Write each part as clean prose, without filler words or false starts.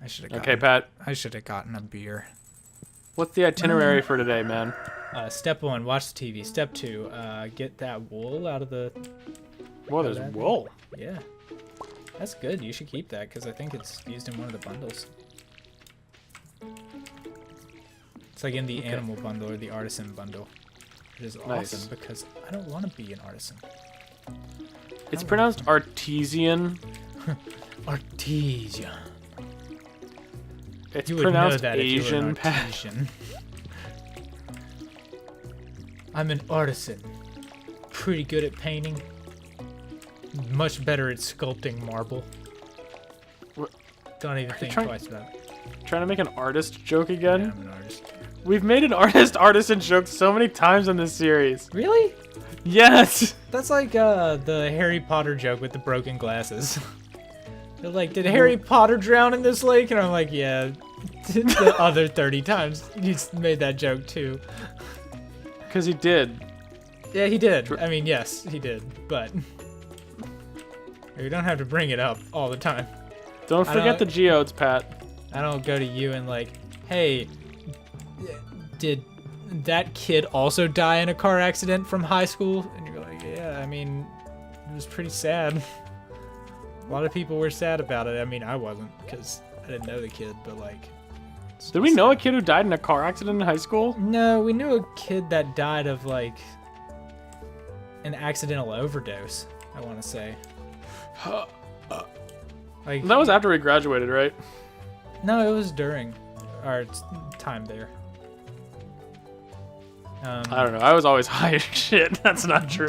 I should have. Okay, Pat. I should have gotten a beer. What's the itinerary for today, man? Step 1, watch the TV. Step 2, get that wool out of the... Whoa, there's wool. Yeah. That's good. You should keep that, because I think it's used in one of the bundles. It's like in the animal bundle or the artisan bundle. It is awesome, because I don't want to be an artisan. It's pronounced artesian. Artesian. It's You would pronounced know that Asian, if you were an Pat. artesian. I'm an artisan. Pretty good at painting. Much better at sculpting marble. What? Don't even think twice about it. Trying to make an artist joke again? Yeah, I'm an artist. We've made an artisan joke so many times in this series. Really? Yes! That's like the Harry Potter joke with the broken glasses. They're like, did Harry Potter drown in this lake? And I'm like, yeah. The other 30 times he's made that joke too. Because he did. Yeah, he did. I mean, yes, he did. But you don't have to bring it up all the time. Don't forget the geodes, Pat. I don't go to you and like, hey, did that kid also die in a car accident from high school? And you're like, yeah, I mean, it was pretty sad. A lot of people were sad about it. I mean, I wasn't because I didn't know the kid, but like... Did we know a kid who died in a car accident in high school? No, we knew a kid that died of like an accidental overdose, I want to say. Like, That was after we graduated, right? no, it was during our time there. I don't know. I was always high as shit. That's not true.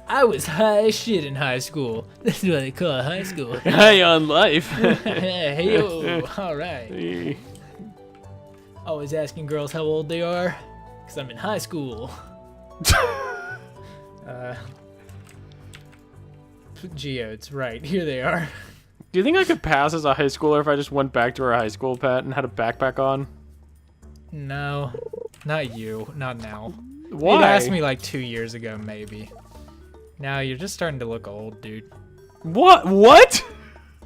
I was high as shit in high school. That's what they call high school. High on life. Hey, yo, all right. Always asking girls how old they are, because I'm in high school. Geodes, right, here they are. Do you think I could pass as a high schooler if I just went back to our high school, Pat, and had a backpack on? No, not you, not now. Why? You'd asked me like 2 years ago, maybe. Now you're just starting to look old, dude. What? What?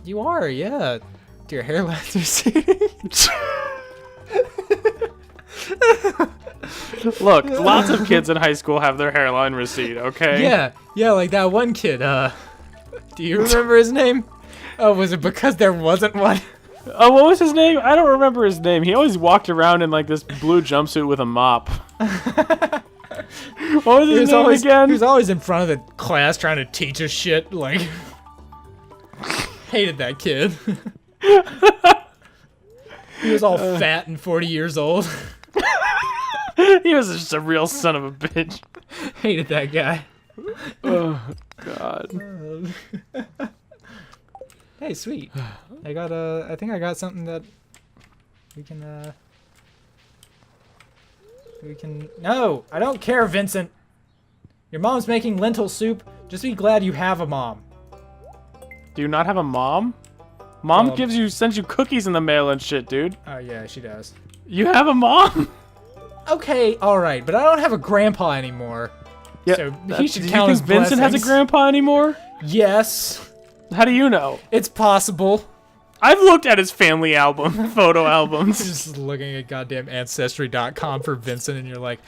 You are, yeah. Your hairline's receding. Look, lots of kids in high school have their hairline recede, okay? Yeah, like that one kid, do you remember his name? Oh, was it because there wasn't one? Oh, what was his name? I don't remember his name. He always walked around in like this blue jumpsuit with a mop. What was his name again? He was always in front of the class trying to teach us shit, like... Hated that kid. He was all fat and 40 years old. He was just a real son of a bitch. Hated that guy. Oh, God. Hey, sweet. I think I got something that we can, No, I don't care, Vincent. Your mom's making lentil soup. Just be glad you have a mom. Do you not have a mom? Mom sends you cookies in the mail and shit, dude. Oh, yeah, she does. You have a mom? Okay, alright, but I don't have a grandpa anymore. Yeah, so he should count as blessings. Do you think Vincent has a grandpa anymore? Yes. How do you know? It's possible. I've looked at his family album, photo albums. Just looking at goddamn Ancestry.com for Vincent, and you're like,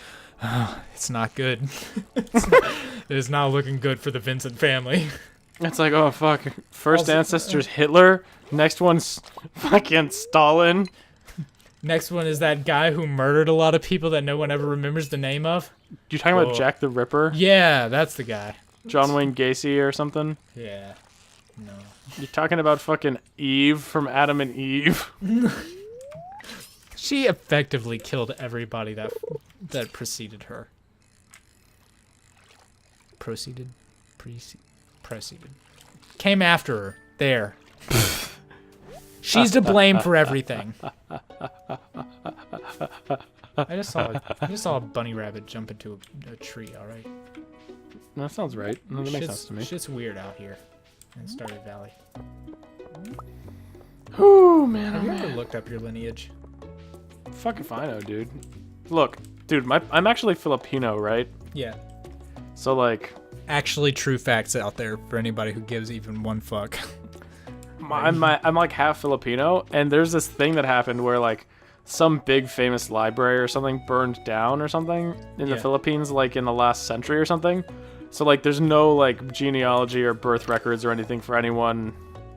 oh, it's not good. It is not looking good for the Vincent family. It's like, oh, fuck. First ancestor's Hitler. Next one's fucking Stalin. Next one is that guy who murdered a lot of people that no one ever remembers the name of. You talking about Jack the Ripper? Yeah, that's the guy. John Wayne Gacy or something? Yeah. No. You talking about fucking Eve from Adam and Eve? She effectively killed everybody that preceded her. Preceded. Came after her. There. She's to blame for everything. I just saw a bunny rabbit jump into a tree. All right. That sounds right. No, that makes sense to me. Shit's weird out here in Stardew Valley. Oh man, have you ever looked up your lineage? Fuck if I know, dude. Look, dude, I'm actually Filipino, right? Yeah. So like, actually, true facts out there for anybody who gives even one fuck. I'm like half Filipino, and there's this thing that happened where like some big famous library or something burned down or something in the Philippines, like in the last century or something. So like there's no like genealogy or birth records or anything for anyone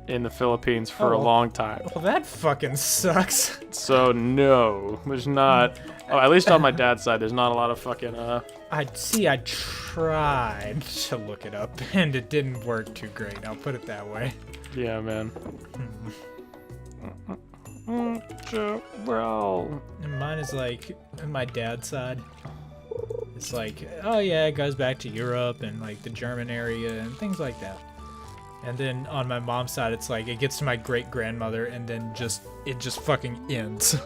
in the Philippines for a long time. Well, that fucking sucks. So no, there's not. Oh, at least on my dad's side, there's not a lot of fucking. I tried to look it up, and it didn't work too great. I'll put it that way. Yeah, man. Bro. And mine is like, on my dad's side, it's like, oh yeah, it goes back to Europe and like the German area and things like that. And then on my mom's side, it's like, it gets to my great-grandmother and then it just fucking ends.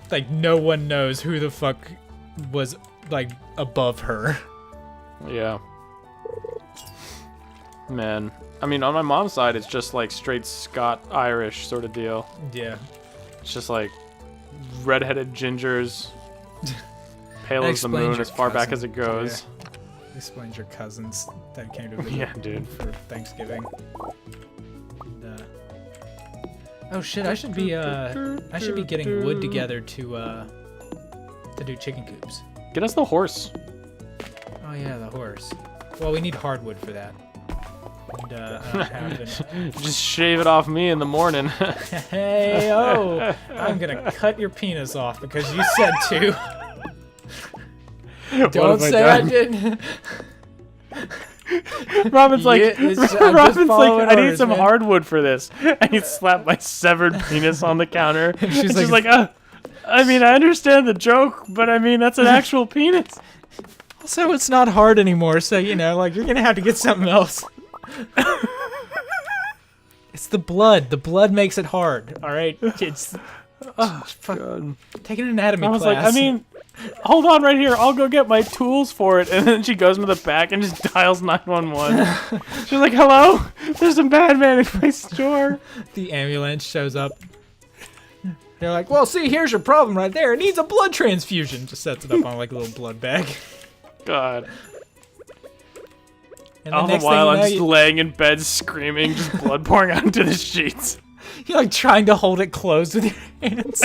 Like, no one knows who the fuck was, like, above her. Yeah. Man. I mean, on my mom's side, it's just like straight Scot-Irish sort of deal. Yeah. It's just like redheaded gingers, pale as the moon as far back as it goes. Yeah. Explains your cousins that came to visit Yeah, dude. for Thanksgiving. And, oh shit! I should be getting wood together to do chicken coops. Get us the horse. Oh yeah, the horse. Well, we need hardwood for that. And I don't have any. Just shave it off me in the morning. Hey, oh! I'm gonna cut your penis off because you said to. Don't say I didn't. Robin's like, Robin's like, I need orders, some man. hardwood for this. And he slapped my severed penis on the counter. And she's she's like, like, I mean, I understand the joke, but I mean, that's an actual penis. Also, it's not hard anymore, so you know, like, you're gonna have to get something else. It's the blood. The blood makes it hard. All right, it's God. take an anatomy I was class. like, I mean, hold on right here. I'll go get my tools for it. And then she goes into the back and just dials 911. She's like, hello? There's a madman in my store. The ambulance shows up. They're like, well, see, here's your problem right there. It needs a blood transfusion. Just sets it up on like a little blood bag. God. And All the while I'm just laying in bed screaming, just blood pouring onto the sheets. You're like trying to hold it closed with your hands.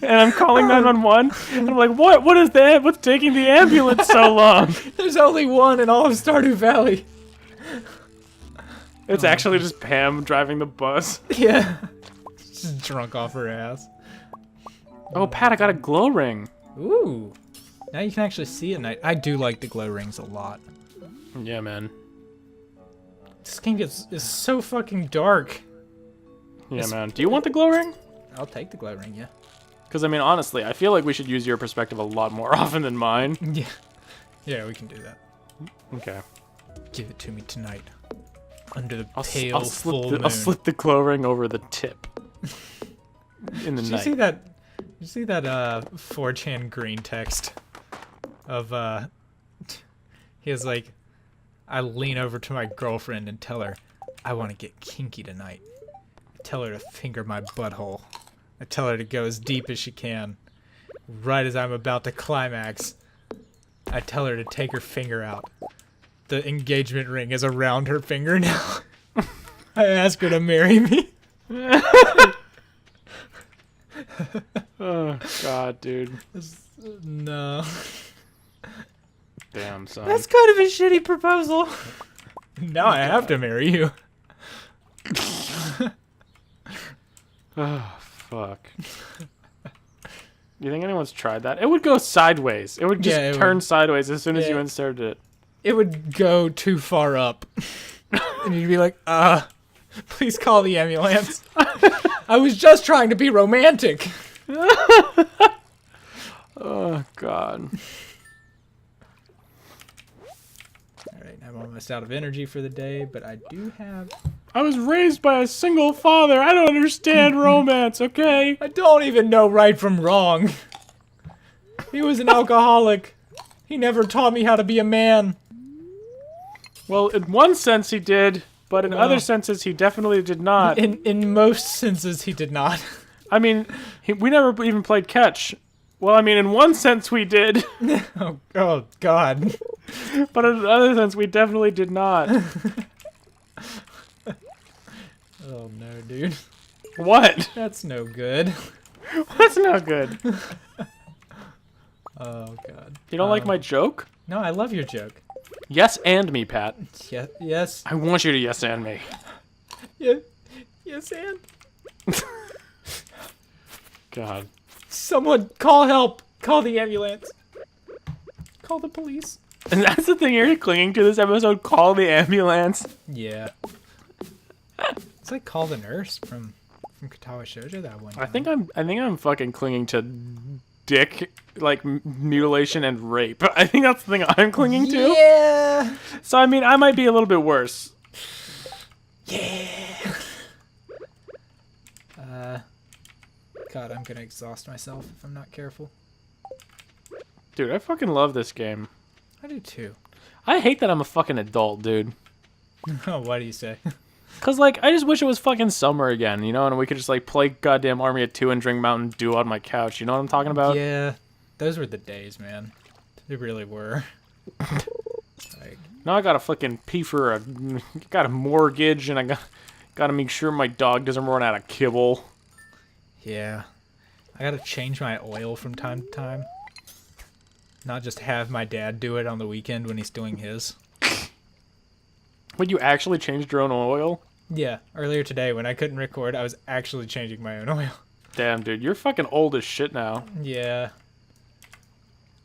And I'm calling 911. And I'm like, what? What is that? What's taking the ambulance so long? There's only one in all of Stardew Valley. It's actually just Pam driving the bus. Yeah. Just drunk off her ass. Oh, Pat, I got a glow ring. Ooh. Now you can actually see at night. I do like the glow rings a lot. Yeah, man. This game is so fucking dark. Yeah, man. Do you want the glow ring? I'll take the glow ring, yeah. Because, I mean, honestly, I feel like we should use your perspective a lot more often than mine. Yeah. Yeah, we can do that. Okay. Give it to me tonight. Under the I'll pale full moon. I'll slip the glow ring over the tip. In the Did night. you see that 4chan green text of he was like, I lean over to my girlfriend and tell her I want to get kinky tonight. I tell her to finger my butthole. I tell her to go as deep as she can. Right as I'm about to climax, I tell her to take her finger out. The engagement ring is around her finger now. I ask her to marry me. Oh, God, dude. No. Damn, son. That's kind of a shitty proposal. Now I have to marry you. Oh, fuck. You think anyone's tried that? It would go sideways. It would just turn sideways as soon as you inserted it. It would go too far up. And you'd be like, please call the ambulance. I was just trying to be romantic. Oh, God. Alright, I'm almost out of energy for the day, but I do have... I was raised by a single father. I don't understand romance, okay? I don't even know right from wrong. He was an alcoholic. He never taught me how to be a man. Well, in one sense he did, but in other senses he definitely did not. In most senses, he did not. I mean, we never even played catch. Well, I mean, in one sense we did. Oh, God. But in another sense we definitely did not. Oh no, dude. What? That's no good. What's not good? Oh god. You don't like my joke? No, I love your joke. Yes and me, Pat. Yeah, yes. I want you to yes and me. Yeah. Yes, and God. someone call help. Call the ambulance. Call the police. And that's the thing you're clinging to this episode. Call the ambulance. Yeah. It's like call the nurse from Katawa Shoujo that one. I think I'm fucking clinging to dick like mutilation and rape. I think that's the thing I'm clinging to. Yeah. So I mean, I might be a little bit worse. Yeah. God, I'm gonna exhaust myself if I'm not careful. Dude, I fucking love this game. I do too. I hate that I'm a fucking adult, dude. Oh, what do you say? Cause like I just wish it was fucking summer again, you know, and we could just like play goddamn Army of Two and drink Mountain Dew on my couch. You know what I'm talking about? Yeah, those were the days, man. They really were. Like, Now I gotta fucking pee for got a mortgage, and I gotta make sure my dog doesn't run out of kibble. yeah, I gotta change my oil from time to time. Not just have my dad do it on the weekend when he's doing his. Would you actually changed your own oil? Yeah, earlier today when I couldn't record, I was actually changing my own oil. Damn, dude, you're fucking old as shit now. Yeah.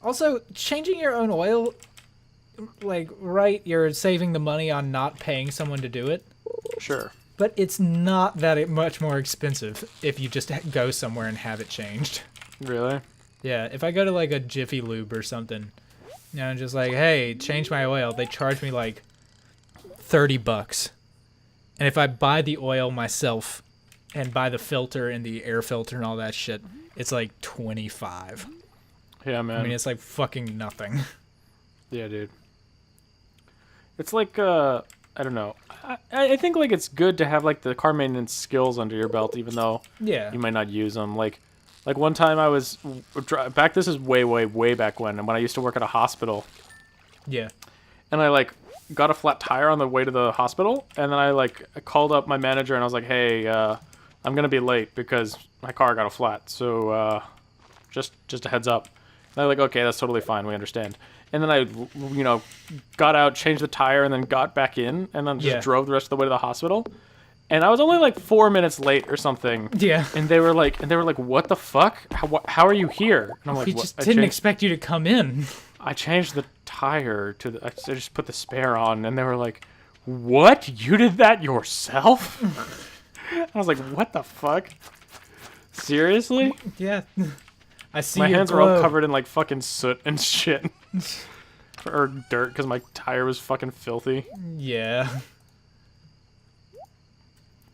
Also, changing your own oil, like, right, you're saving the money on not paying someone to do it. Sure. But it's not that much more expensive if you just go somewhere and have it changed. Really? Yeah, if I go to, like, a Jiffy Lube or something, you know, just like, hey, change my oil, they charge me, like, $30. And if I buy the oil myself and buy the filter and the air filter and all that shit, it's like $25. Yeah, man. I mean, it's like fucking nothing. Yeah, dude. It's like, I don't know. I think, like, it's good to have, like, the car maintenance skills under your belt, even though Yeah. you might not use them. Like one time I was, this is way, way, way back when I used to work at a hospital. Yeah. And I, like, got a flat tire on the way to the hospital, and then I called up my manager, and I was like, hey, I'm gonna be late because my car got a flat, so, just a heads up. And they're like, okay, that's totally fine, we understand. And then I, you know, got out, changed the tire, and then got back in, and then just drove the rest of the way to the hospital. And I was only like 4 minutes late or something. Yeah. And they were like, what the fuck? How are you here? And I'm like, We what? just didn't expect you to come in. I changed the tire to I just put the spare on, and they were like, what? You did that yourself? I was like, what the fuck? Seriously? Yeah. I see My your hands were all glow. covered in like fucking soot and shit. Or dirt, because my tire was fucking filthy. Yeah.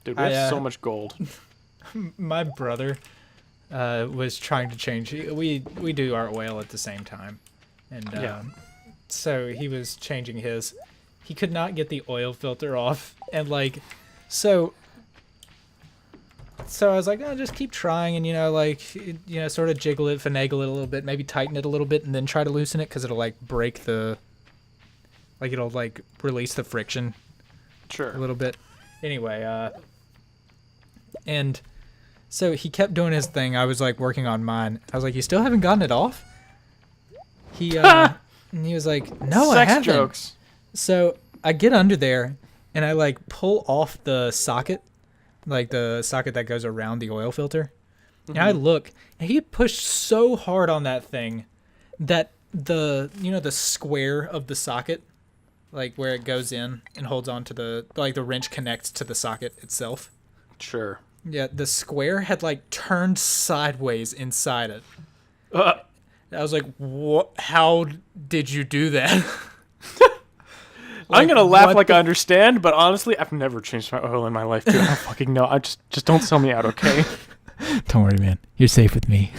Dude, we have so much gold. My brother was trying to change. We do our oil at the same time. And so he was changing his. He could not get the oil filter off. And like, so I was like, no, just keep trying and, you know, like, you know, sort of jiggle it, finagle it a little bit, maybe tighten it a little bit and then try to loosen it because it'll like break the, like it'll like release the friction Sure. a little bit. Anyway, and so he kept doing his thing. I was like working on mine. I was like, you still haven't gotten it off? And he was like, no, I haven't. Sex jokes. So I get under there and I like pull off the socket, like the socket that goes around the oil filter. And I look and he had pushed so hard on that thing that the square of the socket, like where it goes in and holds on to the wrench connects to the socket itself. Sure. Yeah, the square had like turned sideways inside it. I was like, "What? How did you do that?" I'm gonna laugh what like the- I understand, but honestly, I've never changed my oil in my life, dude. I don't fucking know. I just don't sell me out, okay? Don't worry, man. You're safe with me.